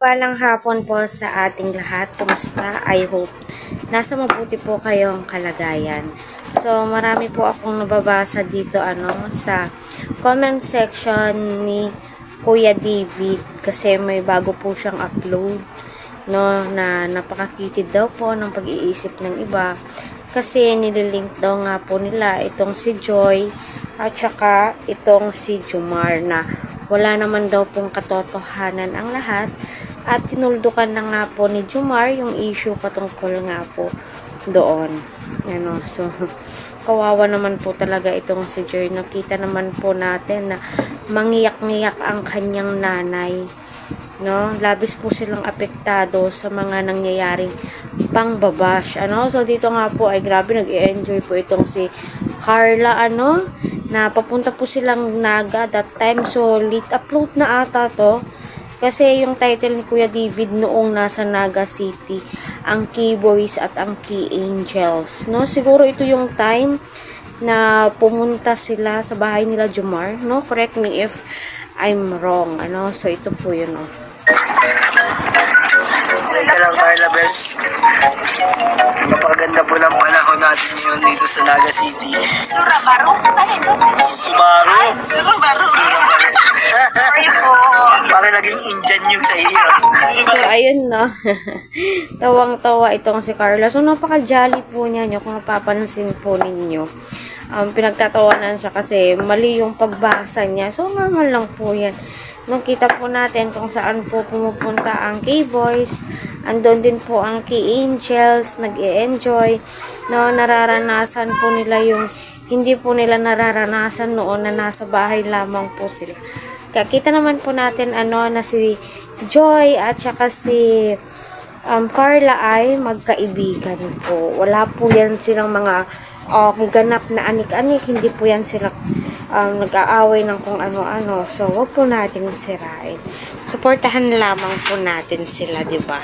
Palang hapon po sa ating lahat. Kumusta? I hope nasa mabuti po kayong kalagayan. So, marami po akong nababasa dito sa comment section ni Kuya David kasi may bago po siyang upload na napakakitid daw po ng pag-iisip ng iba kasi nililink daw nga po nila itong si Joy at saka itong si Jomar na wala naman daw pong katotohanan ang lahat at tinuldukan na nga po ni Jomar yung issue patungkol nga po doon. So, kawawa naman po talaga itong si Joy. Nakita naman po natin na mangiyak-ngiyak ang kanyang nanay. Labis po silang apektado sa mga nangyayaring pangbabash. So, dito nga po ay grabe nag-i-enjoy po itong si Carla, na papunta po silang Naga that time. So, late upload na ata to. Kasi yung title ni Kuya David noong nasa Naga City, ang Key Boys at ang Key Angels. Siguro ito yung time na pumunta sila sa bahay nila Jomar. Correct me if I'm wrong. So ito po yun. Teka lang, Carla Bes. Napakaganda po ng panahon natin ngayon dito sa Naga City. Subaru? Subaru. Subaru. Sorry po. Parang naging Indian yung sa iyo. So, ayun Tawang-tawa itong si Carla. So, napaka-jolly po niya kung napapansin po ninyo. Pinagtatawanan siya kasi mali yung pagbasa niya. So, normal lang po yan. Nung kita po natin kung saan po pumupunta ang K-Boys, andun din po ang K-Angels, nag-e-enjoy, nararanasan po nila yung hindi po nila nararanasan noon na nasa bahay lamang po sila. Kita naman po natin na si Joy at saka si Carla ay magkaibigan po. Wala po yan silang mga ganap na anik-anik. Hindi po yan sila nag-aaway ng kung ano-ano. So, wag po natin sirain. Suportahan lamang po natin sila, 'di ba?